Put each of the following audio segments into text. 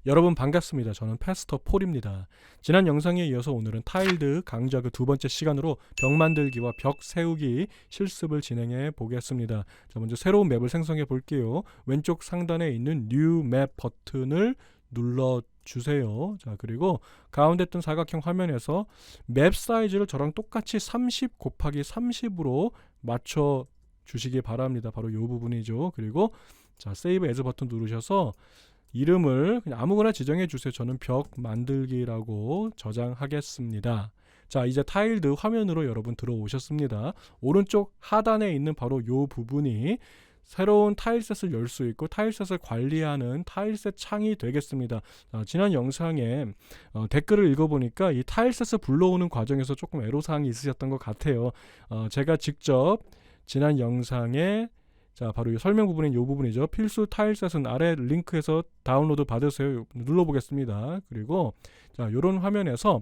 여러분 반갑습니다. 저는 패스터 폴입니다. 지난 영상에 이어서 오늘은 타일드 강좌 그 두 번째 시간으로 벽 만들기와 벽 세우기 실습을 진행해 보겠습니다. 자, 먼저 새로운 맵을 생성해 볼게요. 왼쪽 상단에 있는 New Map 버튼을 눌러 주세요. 자, 그리고 가운데 뜬 사각형 화면에서 맵 사이즈를 저랑 똑같이 30 곱하기 30으로 맞춰 주시기 바랍니다. 바로 이 부분이죠. 그리고 자, 세이브 에즈 버튼 누르셔서 이름을 그냥 아무거나 지정해 주세요. 저는 벽 만들기라고 저장하겠습니다. 자, 이제 타일드 화면으로 여러분 들어오셨습니다. 오른쪽 하단에 있는 바로 이 부분이 새로운 타일셋을 열 수 있고 타일셋을 관리하는 타일셋 창이 되겠습니다. 지난 영상에 댓글을 읽어보니까 이 타일셋을 불러오는 과정에서 조금 애로사항이 있으셨던 것 같아요. 제가 직접 지난 영상에 자, 바로 이 설명 부분인 이 부분이죠. 필수 타일셋은 아래 링크에서 다운로드 받으세요. 눌러보겠습니다. 그리고 자, 이런 화면에서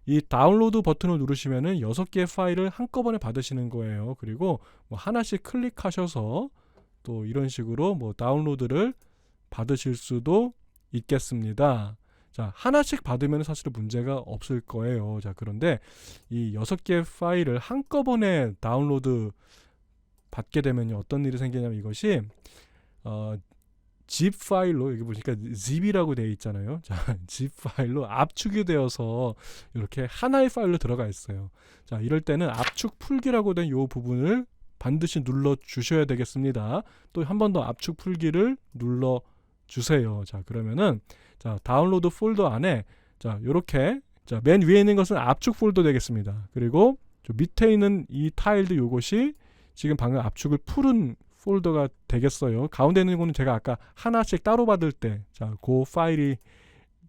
이 다운로드 버튼을 누르시면은 6개의 파일을 한꺼번에 받으시는 거예요. 그리고 뭐 하나씩 클릭하셔서 또 이런 식으로 뭐 다운로드를 받으실 수도 있겠습니다. 자, 하나씩 받으면 사실은 문제가 없을 거예요. 자, 그런데 이 6개의 파일을 한꺼번에 다운로드 받게 되면 어떤 일이 생기냐면 이것이 zip 파일로 여기 보니까 zip이라고 되어 있잖아요. 자, zip 파일로 압축이 되어서 이렇게 하나의 파일로 들어가 있어요. 자, 이럴 때는 압축 풀기라고 된 이 부분을 반드시 눌러 주셔야 되겠습니다. 또 한 번 더 압축 풀기를 눌러 주세요. 자, 그러면은 자, 다운로드 폴더 안에 자, 요렇게 자, 맨 위에 있는 것은 압축 폴더 되겠습니다. 그리고 저 밑에 있는 이 타일도 요것이 지금 방금 압축을 풀은 폴더가 되겠어요. 가운데 있는 거는 제가 아까 하나씩 따로 받을 때, 자, 그 파일이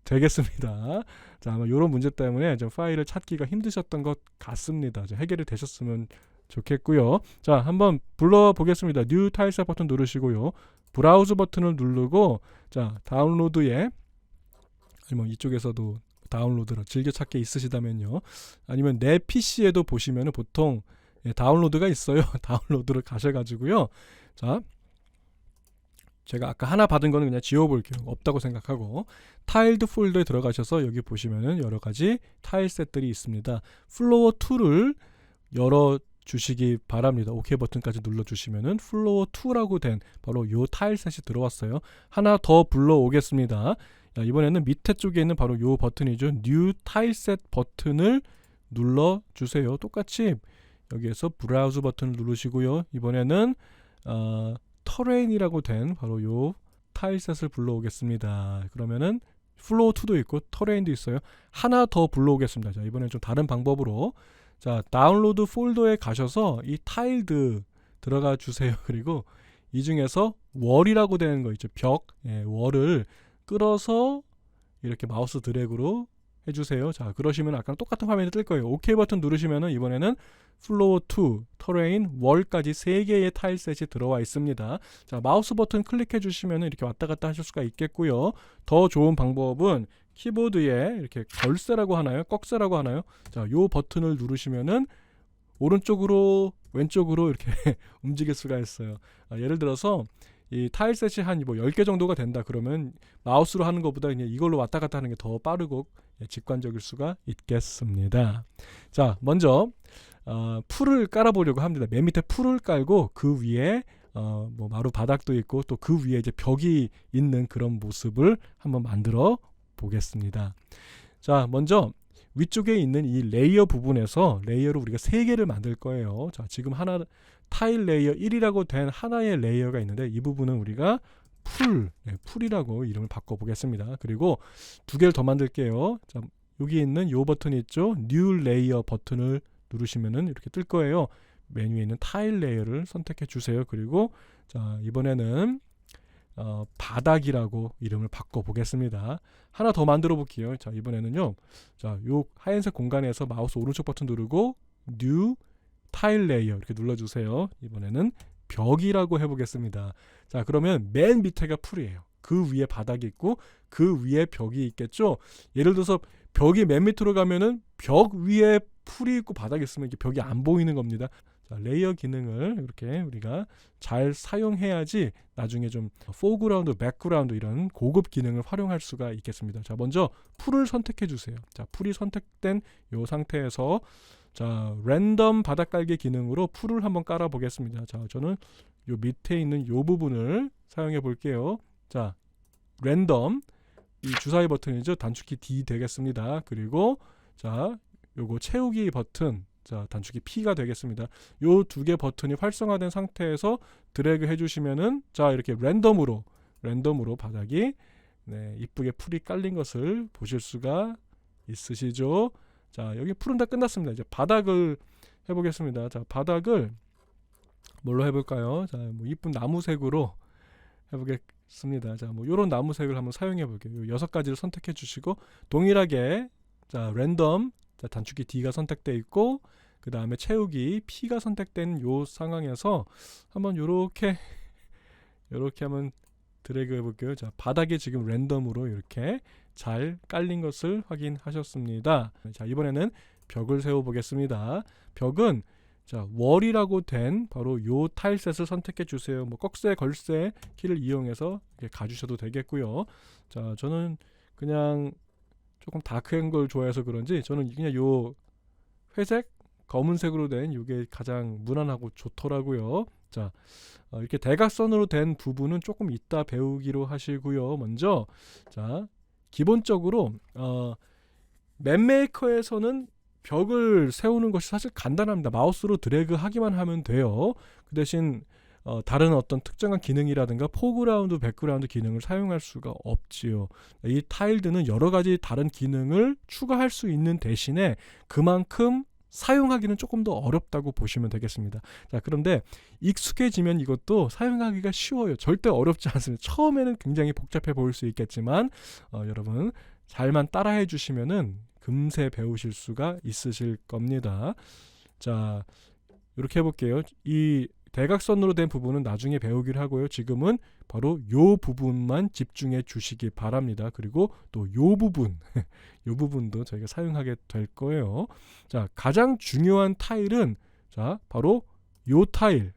되겠습니다. 자, 아마 이런 문제 때문에 좀 파일을 찾기가 힘드셨던 것 같습니다. 해결이 되셨으면 좋겠고요. 자, 한번 불러보겠습니다. New 타일셋 버튼 누르시고요. 브라우즈 버튼을 누르고, 자, 다운로드에, 아니면 이쪽에서도 다운로드를 즐겨찾기 있으시다면요. 아니면 내 PC에도 보시면은 보통 다운로드가 있어요. 다운로드를 가셔가지고요. 자, 제가 아까 하나 받은 거는 그냥 지워볼게요. 없다고 생각하고 타일드 폴더에 들어가셔서 여기 보시면은 여러 가지 타일셋들이 있습니다. 플로어 2를 열어 주시기 바랍니다. OK 버튼까지 눌러주시면은 플로어 2라고 된 바로 요 타일셋이 들어왔어요. 하나 더 불러오겠습니다. 자, 이번에는 밑에 쪽에 있는 바로 요 버튼이죠. New 타일셋 버튼을 눌러주세요. 똑같이 여기에서 브라우즈 버튼을 누르시고요. 이번에는 터레인이라고 된 바로 요 타일셋을 불러오겠습니다. 그러면은 플로어 2도 있고 터레인도 있어요. 하나 더 불러오겠습니다. 자, 이번엔 좀 다른 방법으로 자, 다운로드 폴더에 가셔서 이 타일드 들어가 주세요. 그리고 이 중에서 월이라고 되는 거 있죠. 벽, 월을 끌어서 이렇게 마우스 드래그로 해주세요. 자, 그러시면 아까랑 똑같은 화면이 뜰 거예요. OK 버튼 누르시면은 이번에는 플로어 2, 터레인, 월까지 3개의 타일셋이 들어와 있습니다. 자, 마우스 버튼 클릭해 주시면은 이렇게 왔다 갔다 하실 수가 있겠고요. 더 좋은 방법은 키보드에 이렇게 걸쇠라고 하나요? 꺽쇠라고 하나요? 자, 요 버튼을 누르시면은 오른쪽으로 왼쪽으로 이렇게 움직일 수가 있어요. 예를 들어서 이 타일셋이 한 뭐 10개 정도가 된다 그러면 마우스로 하는 것보다 그냥 이걸로 왔다 갔다 하는 게 더 빠르고 직관적일 수가 있겠습니다. 자, 먼저 풀을 깔아보려고 합니다. 맨 밑에 풀을 깔고 그 위에 뭐 마루 바닥도 있고 또 그 위에 이제 벽이 있는 그런 모습을 한번 만들어 보겠습니다. 자, 먼저 위쪽에 있는 이 레이어 부분에서 레이어를 우리가 3개를 만들 거예요. 자, 지금 하나 타일 레이어 1이라고 된 하나의 레이어가 있는데 이 부분은 우리가 풀이라고 이름을 바꿔 보겠습니다. 그리고 2개를 더 만들게요. 자, 여기 있는 요 버튼이 있죠. New Layer 버튼을 누르시면은 이렇게 뜰 거예요. 메뉴에 있는 타일 레이어를 선택해 주세요. 그리고 자, 이번에는 바닥이라고 이름을 바꿔 보겠습니다. 하나 더 만들어 볼게요. 자, 이번에는요. 자, 요 하얀색 공간에서 마우스 오른쪽 버튼 누르고 New 타일 레이어 이렇게 눌러주세요. 이번에는 벽이라고 해보겠습니다. 자, 그러면 맨 밑에가 풀이에요. 그 위에 바닥이 있고 그 위에 벽이 있겠죠. 예를 들어서 벽이 맨 밑으로 가면은 벽 위에 풀이 있고 바닥이 있으면 이게 벽이 안 보이는 겁니다. 자, 레이어 기능을 이렇게 우리가 잘 사용해야지 나중에 좀 포그라운드, 백그라운드 이런 고급 기능을 활용할 수가 있겠습니다. 자, 먼저 풀을 선택해 주세요. 자, 풀이 선택된 이 상태에서 자, 랜덤 바닥 깔기 기능으로 풀을 한번 깔아 보겠습니다. 자, 저는 요 밑에 있는 요 부분을 사용해 볼게요. 자, 랜덤 이 주사위 버튼이죠. 단축키 D 되겠습니다. 그리고 자, 요거 채우기 버튼, 자, 단축키 P가 되겠습니다. 요 두 개 버튼이 활성화된 상태에서 드래그 해주시면은 자, 이렇게 랜덤으로 바닥이 네, 이쁘게 풀이 깔린 것을 보실 수가 있으시죠. 자, 여기 풀은 다 끝났습니다. 이제 바닥을 해보겠습니다. 자, 바닥을 뭘로 해볼까요? 자, 뭐 이쁜 나무색으로 해보겠습니다. 자, 뭐 요런 나무색을 한번 사용해 볼게요. 요 6가지를 선택해 주시고 동일하게 자, 랜덤, 자, 단축키 D가 선택되어 있고 그 다음에 채우기 P가 선택된 요 상황에서 한번 요렇게 한번 드래그 해볼게요. 자, 바닥에 지금 랜덤으로 이렇게 잘 깔린 것을 확인하셨습니다. 자, 이번에는 벽을 세워 보겠습니다. 벽은 자, 월이라고 된 바로 요 타일셋을 선택해 주세요. 뭐 꺽쇠, 걸쇠 키를 이용해서 이렇게 가주셔도 되겠고요. 자, 저는 그냥 조금 다크한 걸 좋아해서 그런지 저는 그냥 요 회색, 검은색으로 된 이게 가장 무난하고 좋더라고요. 자, 이렇게 대각선으로 된 부분은 조금 이따 배우기로 하시고요. 먼저 자, 기본적으로 맵메이커에서는 벽을 세우는 것이 사실 간단합니다. 마우스로 드래그 하기만 하면 돼요. 그 대신 다른 어떤 특정한 기능이라든가 포그라운드, 백그라운드 기능을 사용할 수가 없지요. 이 타일드는 여러 가지 다른 기능을 추가할 수 있는 대신에 그만큼 사용하기는 조금 더 어렵다고 보시면 되겠습니다. 자, 그런데 익숙해지면 이것도 사용하기가 쉬워요. 절대 어렵지 않습니다. 처음에는 굉장히 복잡해 보일 수 있겠지만 여러분 잘만 따라해 주시면은 금세 배우실 수가 있으실 겁니다. 자, 이렇게 해볼게요. 이 대각선으로 된 부분은 나중에 배우기로 하고요. 지금은 바로 요 부분만 집중해 주시기 바랍니다. 그리고 또 요 부분, 요 부분도 저희가 사용하게 될 거예요. 자, 가장 중요한 타일은 자, 바로 요 타일.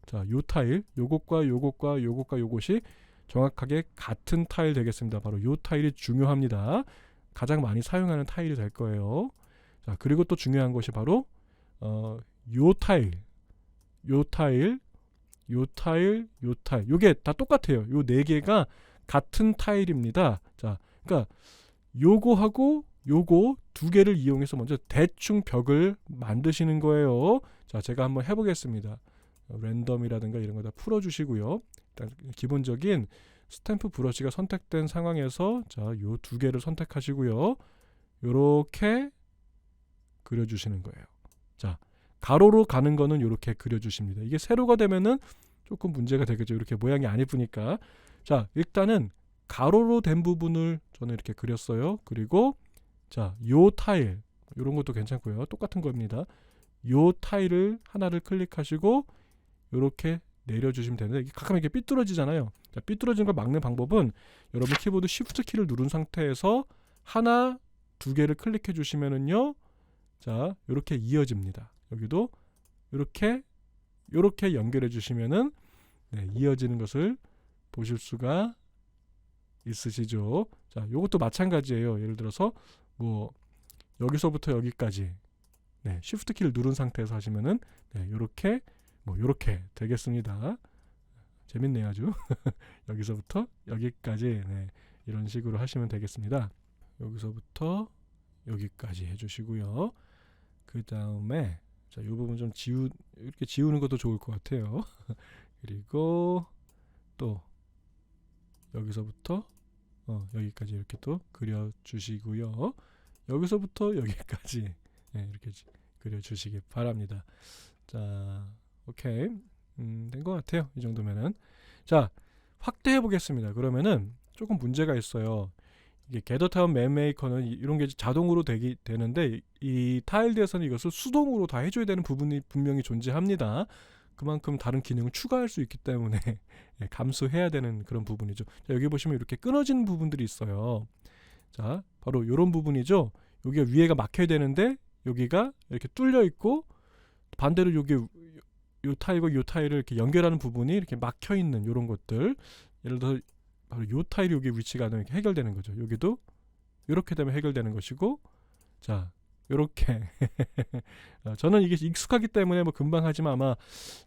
자, 요 타일, 요것과 요것과 요것과 요것이 정확하게 같은 타일 되겠습니다. 바로 요 타일이 중요합니다. 가장 많이 사용하는 타일이 될 거예요. 자, 그리고 또 중요한 것이 바로 요 타일, 요 타일, 요 타일, 요 타일. 요게 다 똑같아요. 요 네 개가 같은 타일입니다. 자, 그러니까 요거하고 요거 두 개를 이용해서 먼저 대충 벽을 만드시는 거예요. 자, 제가 한번 해보겠습니다. 랜덤이라든가 이런 거 다 풀어주시고요. 일단 기본적인 스탬프 브러쉬가 선택된 상황에서 자, 요 두 개를 선택하시고요. 요렇게 그려주시는 거예요. 자, 가로로 가는 거는 이렇게 그려주십니다. 이게 세로가 되면은 조금 문제가 되겠죠. 이렇게 모양이 안 예쁘니까. 자, 일단은 가로로 된 부분을 저는 이렇게 그렸어요. 그리고 자, 요 타일, 이런 것도 괜찮고요. 똑같은 겁니다. 요 타일을 하나를 클릭하시고 이렇게 내려주시면 되는데 이게 가끔 이렇게 삐뚤어지잖아요. 자, 삐뚤어지는 걸 막는 방법은 여러분 키보드 Shift 키를 누른 상태에서 하나, 두 개를 클릭해 주시면은요. 자, 이렇게 이어집니다. 여기도 이렇게 연결해 주시면은 네, 이어지는 것을 보실 수가 있으시죠. 자, 이것도 마찬가지예요. 예를 들어서 뭐 여기서부터 여기까지 네, Shift 키를 누른 상태에서 하시면은 네, 이렇게 뭐 이렇게 되겠습니다. 재밌네요, 아주. 여기서부터 여기까지 네, 이런 식으로 하시면 되겠습니다. 여기서부터 여기까지 해주시고요. 그 다음에 자, 이 부분 좀 이렇게 지우는 것도 좋을 것 같아요. 그리고 또 여기서부터 여기까지 이렇게 또 그려주시고요. 여기서부터 여기까지 네, 이렇게 그려주시기 바랍니다. 자, 오케이. 된 것 같아요. 이 정도면은. 자, 확대해 보겠습니다. 그러면은 조금 문제가 있어요. 이게 게더타운 맵메이커는 이런 게 자동으로 되는데 이 타일드에서는 이것을 수동으로 다 해줘야 되는 부분이 분명히 존재합니다. 그만큼 다른 기능을 추가할 수 있기 때문에 감수해야 되는 그런 부분이죠. 자, 여기 보시면 이렇게 끊어지는 부분들이 있어요. 자, 바로 이런 부분이죠. 여기가 위에가 막혀야 되는데 여기가 이렇게 뚫려 있고 반대로 여기 요 타일과 요 타일을 이렇게 연결하는 부분이 이렇게 막혀 있는 이런 것들, 예를 들어 바로 요 타일이 여기 위치가 되면 해결되는 거죠. 여기도 이렇게 되면 해결되는 것이고, 자 요렇게 저는 이게 익숙하기 때문에 뭐 금방 하지만 아마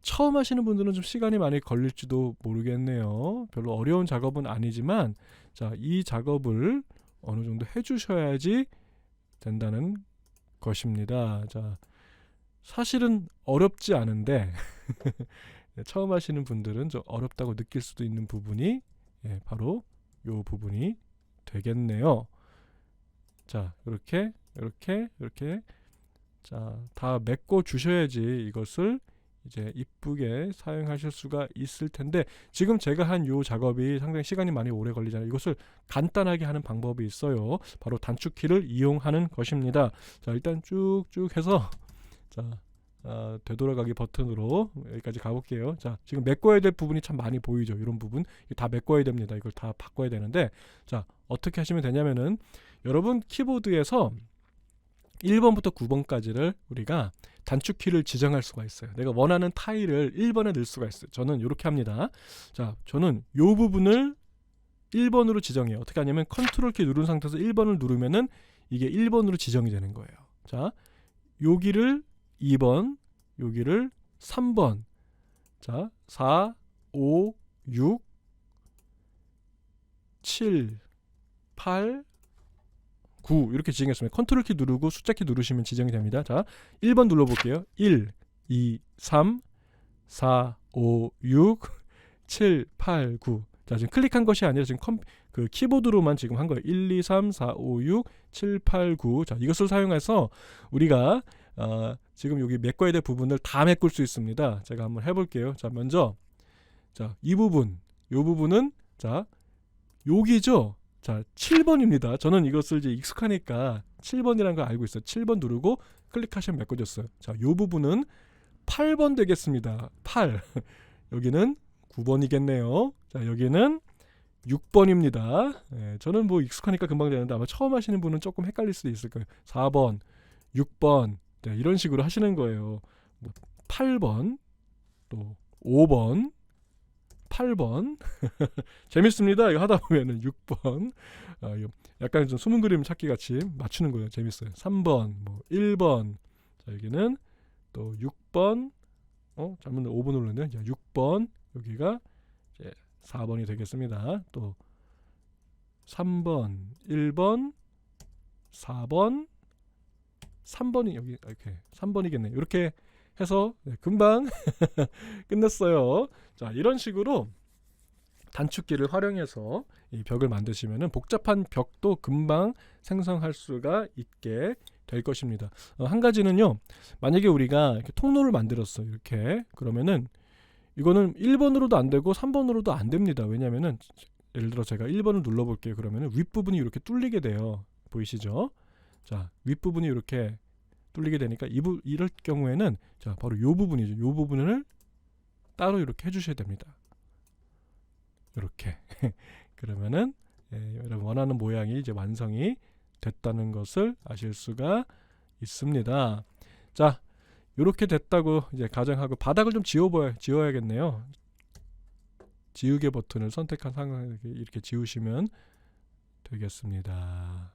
처음 하시는 분들은 좀 시간이 많이 걸릴지도 모르겠네요. 별로 어려운 작업은 아니지만, 자 이 작업을 어느 정도 해주셔야지 된다는 것입니다. 자 사실은 어렵지 않은데 처음 하시는 분들은 좀 어렵다고 느낄 수도 있는 부분이 바로 요 부분이 되겠네요. 자 이렇게 자 다 메꿔 주셔야지 이것을 이제 이쁘게 사용하실 수가 있을 텐데, 지금 제가 한 요 작업이 상당히 시간이 많이 오래 걸리잖아요. 이것을 간단하게 하는 방법이 있어요. 바로 단축키를 이용하는 것입니다. 자 일단 쭉쭉 해서 자 되돌아가기 버튼으로 여기까지 가볼게요. 자 지금 메꿔야 될 부분이 참 많이 보이죠. 이런 부분 다 메꿔야 됩니다. 이걸 다 바꿔야 되는데, 자 어떻게 하시면 되냐면은 여러분 키보드에서 1번부터 9번까지를 우리가 단축키를 지정할 수가 있어요. 내가 원하는 타일을 1번에 넣을 수가 있어요. 저는 이렇게 합니다. 자 저는 요 부분을 1번으로 지정해요. 어떻게 하냐면 컨트롤 키 누른 상태에서 1번을 누르면은 이게 1번으로 지정이 되는 거예요. 자 여기를 2번, 여기를 3번, 자 4, 5, 6, 7, 8, 9 이렇게 지정했습니다. 컨트롤 키 누르고 숫자 키 누르시면 지정이 됩니다. 자 1번 눌러볼게요. 1, 2, 3, 4, 5, 6, 7, 8, 9. 자 지금 클릭한 것이 아니라 지금 그 키보드로만 지금 한 거예요. 1, 2, 3, 4, 5, 6, 7, 8, 9. 자 이것을 사용해서 우리가 지금 여기 메꿔야 될 부분을 다 메꿀 수 있습니다. 제가 한번 해볼게요. 자 먼저 자 이 부분, 요 부분은 자 여기죠. 자 7번입니다. 저는 이것을 이제 익숙하니까 7번이라는 걸 알고 있어요. 7번 누르고 클릭하시면 메꿔졌어요. 자 요 부분은 8번 되겠습니다. 8 여기는 9번이겠네요. 자 여기는 6번입니다. 저는 뭐 익숙하니까 금방 되는데 아마 처음 하시는 분은 조금 헷갈릴 수도 있을 거예요. 4번, 6번 이런 식으로 하시는 거예요. 뭐 8번, 또 5번, 8번 재밌습니다. 이거 하다 보면은 6번 약간 좀 숨은 그림 찾기 같이 맞추는 거예요. 재밌어요. 3번, 뭐 1번, 자 여기는 또 6번, 잘못 5번 눌렀네요. 6번 여기가 이제 4번이 되겠습니다. 또 3번, 1번, 4번, 3번이 여기 이렇게 3번이겠네요. 이렇게 해서 금방 끝냈어요. 자 이런 식으로 단축키를 활용해서 이 벽을 만드시면은 복잡한 벽도 금방 생성할 수가 있게 될 것입니다. 한 가지는요, 만약에 우리가 이렇게 통로를 만들었어요. 이렇게 그러면은 이거는 1번으로도 안 되고 3번으로도 안 됩니다. 왜냐면은 예를 들어 제가 1번을 눌러볼게요. 그러면은 윗부분이 이렇게 뚫리게 돼요. 보이시죠? 자 윗부분이 이렇게 뚫리게 되니까 이럴 경우에는 자 바로 요 부분이죠. 요 부분을 따로 이렇게 해주셔야 됩니다. 이렇게 그러면은 여러분 원하는 모양이 이제 완성이 됐다는 것을 아실 수가 있습니다. 자 이렇게 됐다고 이제 가정하고 바닥을 좀 지워야겠네요. 지우개 버튼을 선택한 상황에 이렇게 지우시면 되겠습니다.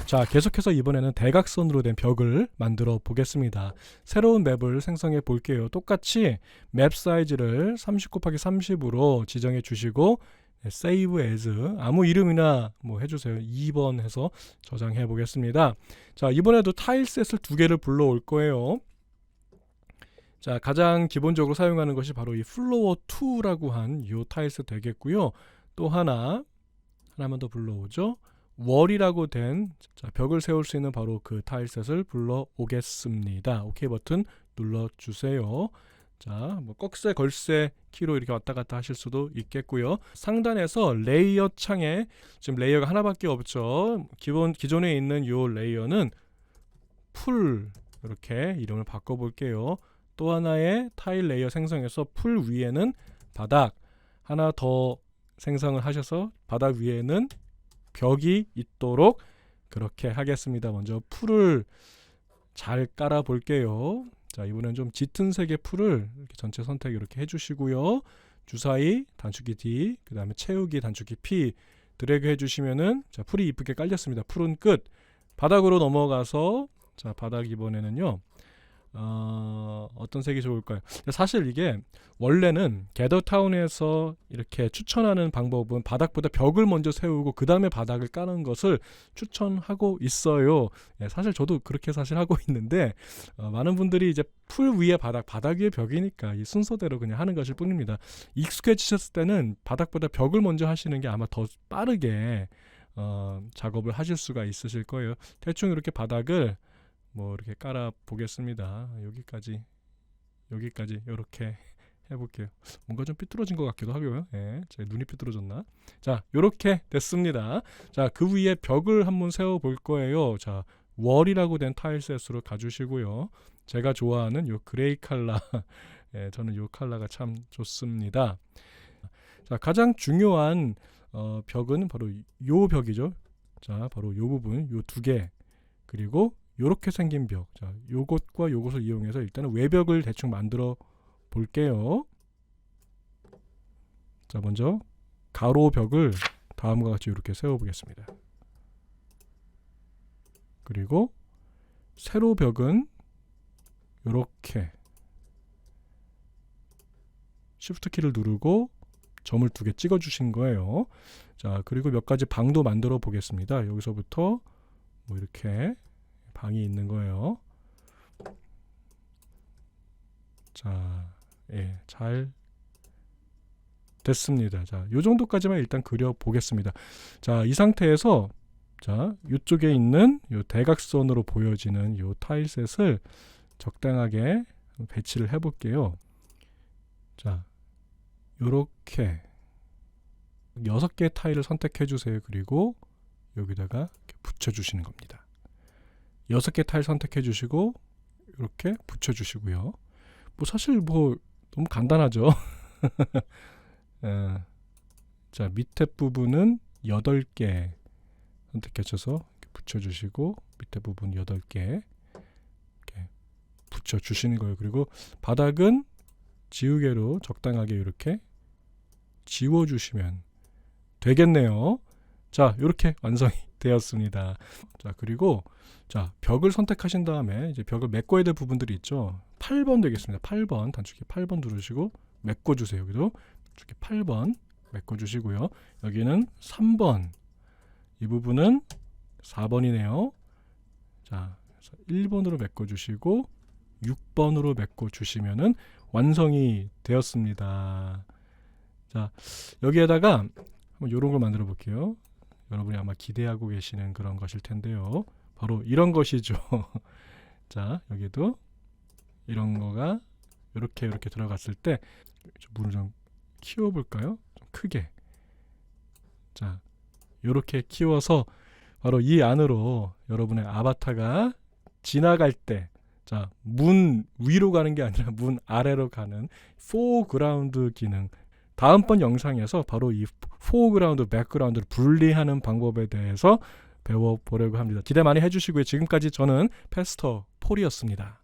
자 계속해서 이번에는 대각선으로 된 벽을 만들어 보겠습니다. 새로운 맵을 생성해 볼게요. 똑같이 맵 사이즈를 30 곱하기 30으로 지정해 주시고 Save as 아무 이름이나 뭐 해주세요. 2번 해서 저장해 보겠습니다. 자 이번에도 타일셋을 2개를 불러올 거예요. 자 가장 기본적으로 사용하는 것이 바로 이 플로어 2라고 한 이 타일셋 되겠고요. 또 하나만 더 불러오죠. 월이라고 된 벽을 세울 수 있는 바로 그 타일셋을 불러오겠습니다. OK 버튼 눌러주세요. 자, 뭐 꺽쇠 걸쇠 키로 이렇게 왔다 갔다 하실 수도 있겠고요. 상단에서 레이어 창에 지금 레이어가 하나밖에 없죠. 기존에 있는 이 레이어는 풀 이렇게 이름을 바꿔볼게요. 또 하나의 타일 레이어 생성해서 풀 위에는 바닥 하나 더 생성을 하셔서 바닥 위에는 벽이 있도록 그렇게 하겠습니다. 먼저 풀을 잘 깔아 볼게요. 자, 이번엔 좀 짙은 색의 풀을 이렇게 전체 선택 이렇게 해주시고요. 주사위 단축키 D, 그 다음에 채우기 단축키 P 드래그 해주시면은 자, 풀이 이쁘게 깔렸습니다. 풀은 끝. 바닥으로 넘어가서 자, 바닥 이번에는요. 어떤 색이 좋을까요? 사실 이게 원래는 게더타운에서 이렇게 추천하는 방법은 바닥보다 벽을 먼저 세우고 그 다음에 바닥을 까는 것을 추천하고 있어요. 예, 사실 저도 그렇게 사실 하고 있는데 많은 분들이 이제 풀 위에 바닥 위에 벽이니까 이 순서대로 그냥 하는 것일 뿐입니다. 익숙해지셨을 때는 바닥보다 벽을 먼저 하시는 게 아마 더 빠르게 작업을 하실 수가 있으실 거예요. 대충 이렇게 바닥을 뭐 이렇게 깔아 보겠습니다. 여기까지 이렇게 해볼게요. 뭔가 좀 삐뚤어진 것 같기도 하고요. 예, 제 눈이 삐뚤어졌나? 자, 이렇게 됐습니다. 자, 그 위에 벽을 한번 세워 볼 거예요. 자, 월이라고 된 타일셋으로 가주시고요. 제가 좋아하는 요 그레이 컬러, 예, 저는 요 컬러가 참 좋습니다. 자, 가장 중요한 벽은 바로 요 벽이죠. 자, 바로 요 부분, 요 두 개, 그리고 요렇게 생긴 벽. 자, 요것과 요것을 이용해서 일단은 외벽을 대충 만들어 볼게요. 자, 먼저 가로 벽을 다음과 같이 이렇게 세워 보겠습니다. 그리고 세로 벽은 요렇게 Shift 키를 누르고 점을 두 개 찍어 주신 거예요. 자, 그리고 몇 가지 방도 만들어 보겠습니다. 여기서부터 뭐 이렇게 방이 있는 거예요. 자, 예, 잘 됐습니다. 자, 요 정도까지만 일단 그려 보겠습니다. 자, 이 상태에서 자, 이쪽에 있는 요 대각선으로 보여지는 요 타일셋을 적당하게 배치를 해 볼게요. 자, 요렇게 6개의 타일을 선택해 주세요. 그리고 여기다가 이렇게 붙여 주시는 겁니다. 6개 타일 선택해 주시고 이렇게 붙여 주시고요. 뭐 사실 뭐 너무 간단하죠. 자, 밑에 부분은 8개 선택해 주셔서 이렇게 붙여 주시고 밑에 부분 8개 이렇게 붙여 주시는 거예요. 그리고 바닥은 지우개로 적당하게 이렇게 지워 주시면 되겠네요. 자, 이렇게 완성이 되었습니다. 자, 그리고 자, 벽을 선택하신 다음에 이제 벽을 메꿔야 될 부분들이 있죠. 8번 되겠습니다. 8번 단축키 8번 누르시고 메꿔 주세요. 여기도 단축키 8번 메꿔 주시고요. 여기는 3번. 이 부분은 4번이네요. 자, 1번으로 메꿔 주시고 6번으로 메꿔 주시면은 완성이 되었습니다. 자, 여기에다가 한번 이런 걸 만들어 볼게요. 여러분이 아마 기대하고 계시는 그런 것일 텐데요. 바로 이런 것이죠. 자, 여기도 이런 거가 이렇게 들어갔을 때 물을 좀 키워 볼까요? 좀 크게. 자, 이렇게 키워서 바로 이 안으로 여러분의 아바타가 지나갈 때 자, 문 위로 가는 게 아니라 문 아래로 가는 포그라운드 기능. 다음번 영상에서 바로 이 포그라운드, 백그라운드를 분리하는 방법에 대해서 배워보려고 합니다. 기대 많이 해주시고요. 지금까지 저는 패스터 폴이었습니다.